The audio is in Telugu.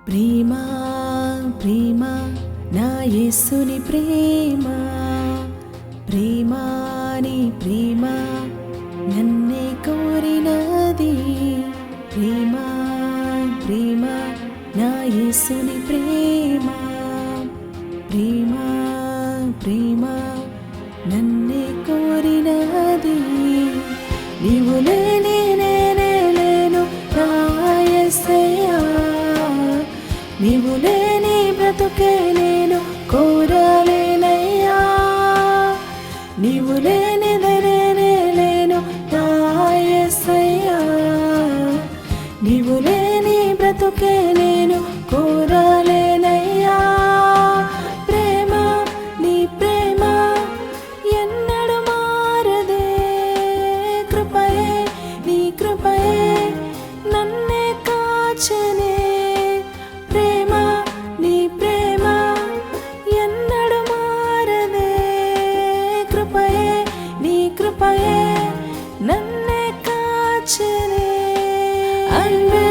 ప్రేమ ప్రేమ నా యేసుని ప్రేమ ప్రేమ నీ ప్రేమ నన్నే కోరినది ప్రేమ ప్రేమ నా యేసుని ప్రేమ ప్రేమ ప్రేమ నన్నే కోరినది నీవు లేని నేనే లేను నా యేసయ్యా నీవు లేని బ్రతుకే నేను కోరలేనయ్యా నీవు లేని దరేనే లేను నా యేసయ్యా నీవు లేని బ్రతుకే నేను కోరలేనయ్యా ప్రేమ నీ ప్రేమ ఎన్నడు మారదే కృపయే నీ కృపయే నన్నే కాచనే ప్రేమ నీ ప్రేమ ఎన్నడు మారదే కృపయే నీ కృపయే నన్నే కాచనే అన్వే